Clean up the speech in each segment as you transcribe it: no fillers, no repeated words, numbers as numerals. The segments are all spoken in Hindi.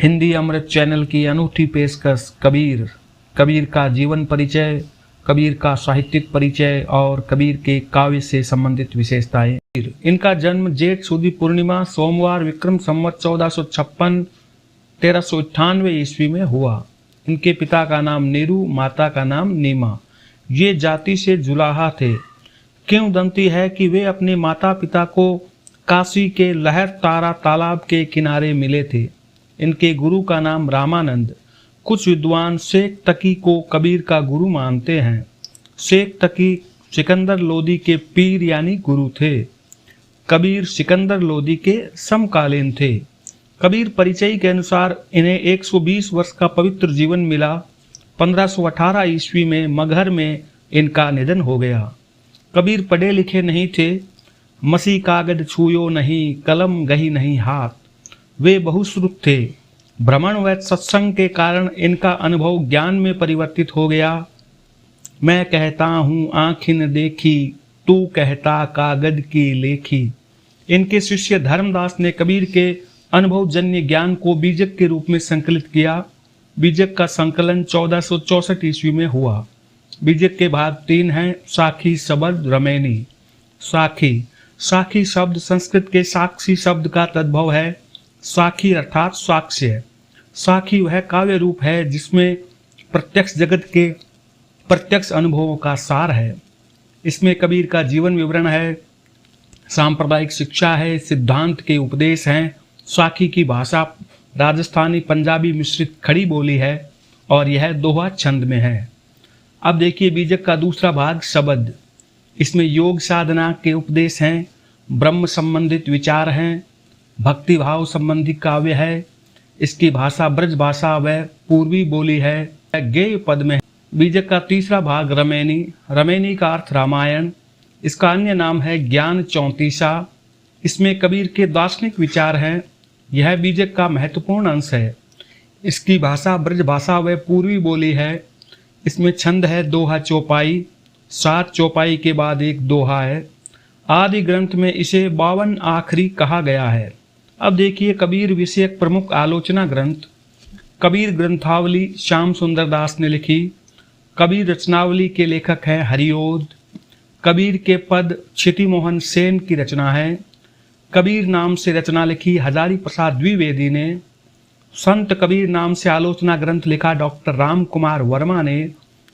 हिंदी अमृत चैनल की अनूठी पेशकश कबीर। कबीर का जीवन परिचय, कबीर का साहित्यिक परिचय और कबीर के काव्य से संबंधित विशेषताएं। इनका जन्म जेठ सुदी पूर्णिमा सोमवार विक्रम संवत 1456 1398 ईस्वी में हुआ। इनके पिता का नाम नीरू, माता का नाम नीमा। ये जाति से जुलाहा थे। किंवदंती है कि वे अपने माता पिता को काशी के लहर तारा तालाब के किनारे मिले थे। इनके गुरु का नाम रामानंद। कुछ विद्वान शेख तकी को कबीर का गुरु मानते हैं। शेख तकी सिकंदर लोदी के पीर यानी गुरु थे। कबीर सिकंदर लोदी के समकालीन थे। कबीर परिचय के अनुसार इन्हें 120 वर्ष का पवित्र जीवन मिला। 1518 ईस्वी में मगहर में इनका निधन हो गया। कबीर पढ़े लिखे नहीं थे। मसी कागज छूयो नहीं, कलम गही नहीं हाथ। वे बहुश्रुत थे। भ्रमण व सत्संग के कारण इनका अनुभव ज्ञान में परिवर्तित हो गया। मैं कहता हूँ आँखिं न देखी, तू कहता कागज की लेखी। इनके शिष्य धर्मदास ने कबीर के अनुभवजन्य ज्ञान को बीजक के रूप में संकलित किया। बीजक का संकलन 1464 ईस्वी में हुआ। बीजक के भाग 3 हैं, साखी, सबद, रमैनी। साखी शब्द संस्कृत के साक्षी शब्द का तद्भव है। साखी अर्थात साक्ष्य। साखी वह काव्य रूप है जिसमें प्रत्यक्ष जगत के प्रत्यक्ष अनुभवों का सार है। इसमें कबीर का जीवन विवरण है, सांप्रदायिक शिक्षा है, सिद्धांत के उपदेश हैं। साखी की भाषा राजस्थानी पंजाबी मिश्रित खड़ी बोली है और यह दोहा छंद में है। अब देखिए बीजक का दूसरा भाग शबद। इसमें योग साधना के उपदेश हैं, ब्रह्म संबंधित विचार हैं, भक्ति भाव संबंधी काव्य है। इसकी भाषा ब्रज भाषा व पूर्वी बोली है, गेय पद में। बीजक का तीसरा भाग रमैनी। रमैनी का अर्थ रामायण। इसका अन्य नाम है ज्ञान चौंतीसा। इसमें कबीर के दार्शनिक विचार हैं। यह बीजक का महत्वपूर्ण अंश है। इसकी भाषा ब्रज भाषा व पूर्वी बोली है। इसमें छंद है दोहा चौपाई। 7 चौपाई के बाद एक दोहा है। आदि ग्रंथ में इसे 52 आखिरी कहा गया है। अब देखिए कबीर विषयक प्रमुख आलोचना ग्रंथ। कबीर ग्रंथावली श्याम सुंदर दास ने लिखी। कबीर रचनावली के लेखक हैं हरिओद। कबीर के पद क्षिति मोहन सेन की रचना है। कबीर नाम से रचना लिखी हजारी प्रसाद द्विवेदी ने। संत कबीर नाम से आलोचना ग्रंथ लिखा डॉक्टर राम कुमार वर्मा ने।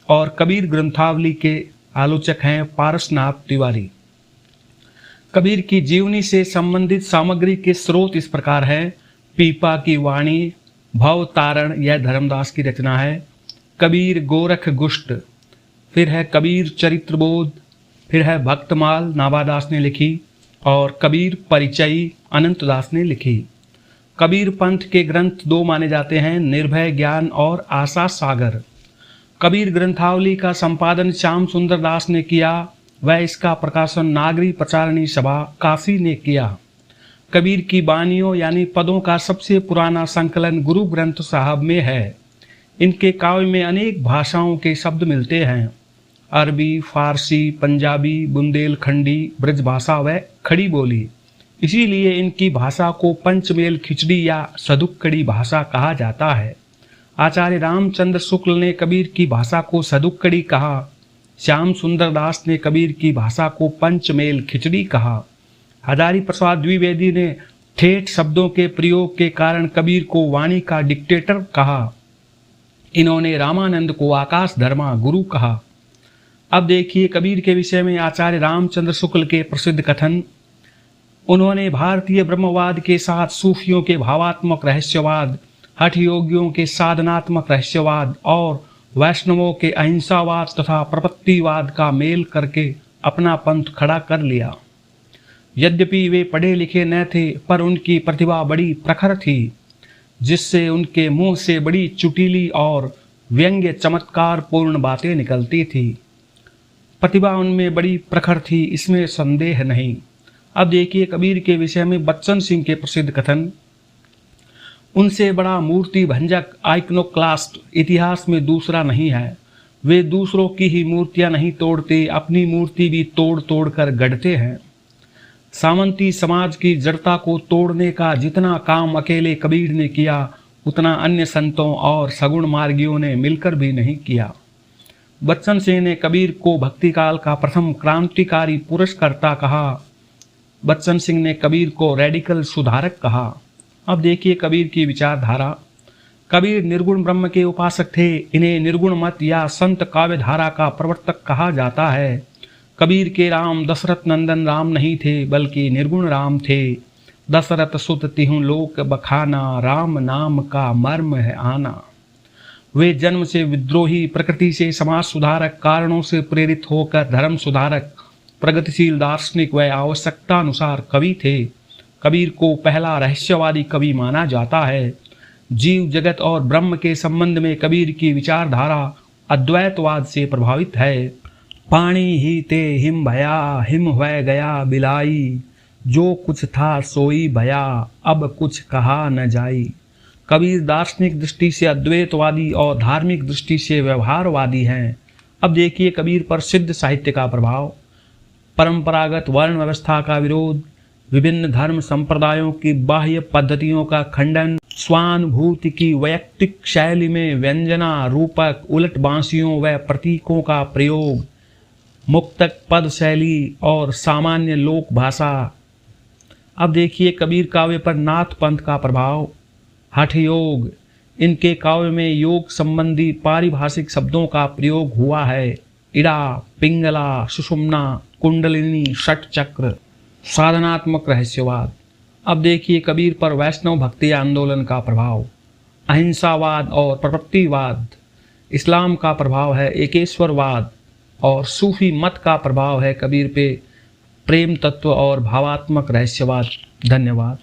और कबीर ग्रंथावली के आलोचक हैं पारसनाथ तिवारी। कबीर की जीवनी से संबंधित सामग्री के स्रोत इस प्रकार है। पीपा की वाणी, भव तारण, यह धर्मदास की रचना है। कबीर गोरख गुष्ट, फिर है कबीर चरित्रबोध, फिर है भक्तमाल नाभादास ने लिखी और कबीर परिचयी अनंतदास ने लिखी। कबीर पंथ के ग्रंथ 2 माने जाते हैं, निर्भय ज्ञान और आशा सागर। कबीर ग्रंथावली का संपादन श्याम सुंदर दास ने किया व इसका प्रकाशन नागरी प्रचारणी सभा काशी ने किया। कबीर की बानियों यानी पदों का सबसे पुराना संकलन गुरु ग्रंथ साहब में है। इनके काव्य में अनेक भाषाओं के शब्द मिलते हैं, अरबी, फारसी, पंजाबी, बुंदेलखंडी, ब्रज भाषा व खड़ी बोली। इसीलिए इनकी भाषा को पंचमेल खिचड़ी या सदुक्कड़ी भाषा कहा जाता है। आचार्य रामचंद्र शुक्ल ने कबीर की भाषा को सदुक्कड़ी कहा। श्याम सुंदर दास ने कबीर की भाषा को पंचमेल खिचड़ी कहा। हजारी प्रसाद द्विवेदी ने ठेठ शब्दों के प्रयोग के कारण कबीर को वाणी का डिक्टेटर कहा। इन्होंने रामानंद को आकाश धर्मा गुरु कहा। अब देखिए कबीर के विषय में आचार्य रामचंद्र शुक्ल के प्रसिद्ध कथन। उन्होंने भारतीय ब्रह्मवाद के साथ सूफियों के भावात्मक रहस्यवाद, हठ योगियों के साधनात्मक रहस्यवाद और वैष्णवों के अहिंसावाद तथा प्रपत्तिवाद का मेल करके अपना पंथ खड़ा कर लिया। यद्यपि वे पढ़े लिखे न थे पर उनकी प्रतिभा बड़ी प्रखर थी, जिससे उनके मुंह से बड़ी चुटीली और व्यंग्य चमत्कार पूर्ण बातें निकलती थी। प्रतिभा उनमें बड़ी प्रखर थी, इसमें संदेह नहीं। अब देखिए कबीर के विषय में बच्चन सिंह के प्रसिद्ध कथन। उनसे बड़ा मूर्ति भंजक आइकनोक्लास्ट इतिहास में दूसरा नहीं है। वे दूसरों की ही मूर्तियां नहीं तोड़ते, अपनी मूर्ति भी तोड़ तोड़ कर गढ़ते हैं। सामंती समाज की जड़ता को तोड़ने का जितना काम अकेले कबीर ने किया, उतना अन्य संतों और सगुण मार्गियों ने मिलकर भी नहीं किया। बच्चन सिंह ने कबीर को भक्ति काल का प्रथम क्रांतिकारी पुरुषकर्ता कहा। बच्चन सिंह ने कबीर को रेडिकल सुधारक कहा। अब देखिए कबीर की विचारधारा। कबीर निर्गुण ब्रह्म के उपासक थे। इन्हें निर्गुण मत या संत काव्य धारा का प्रवर्तक कहा जाता है। कबीर के राम दशरथ नंदन राम नहीं थे, बल्कि निर्गुण राम थे। दशरथ सुत तिहुँ लोक बखाना, राम नाम का मर्म है आना। वे जन्म से विद्रोही, प्रकृति से समाज सुधारक, कारणों से प्रेरित होकर धर्म सुधारक, प्रगतिशील दार्शनिक व आवश्यकतानुसार कवि थे। कबीर को पहला रहस्यवादी कवि माना जाता है। जीव जगत और ब्रह्म के संबंध में कबीर की विचारधारा अद्वैतवाद से प्रभावित है। पानी ही ते हिम भया, हिम हुए गया बिलाई, जो कुछ था सोई भया, अब कुछ कहा न जाई। कबीर दार्शनिक दृष्टि से अद्वैतवादी और धार्मिक दृष्टि से व्यवहारवादी हैं। अब देखिए कबीर पर सिद्ध साहित्य का प्रभाव। परंपरागत वर्ण व्यवस्था का विरोध, विभिन्न धर्म संप्रदायों की बाह्य पद्धतियों का खंडन, स्वानुभूति की वैयक्तिक शैली में व्यंजना, रूपक, उलट बांसियों व प्रतीकों का प्रयोग, मुक्तक पद शैली और सामान्य लोक भाषा। अब देखिए कबीर काव्य पर नाथ पंथ का प्रभाव। हठ योग, इनके काव्य में योग संबंधी पारिभाषिक शब्दों का प्रयोग हुआ है। इड़ा, पिंगला, सुषुम्ना, कुंडलिनी, षट चक्र। साधनात्मक रहस्यवाद। अब देखिए कबीर पर वैष्णव भक्ति आंदोलन का प्रभाव। अहिंसावाद और प्रवृत्तिवाद। इस्लाम का प्रभाव है एकेश्वरवाद और सूफी मत का प्रभाव है कबीर पे प्रेम तत्व और भावात्मक रहस्यवाद। धन्यवाद।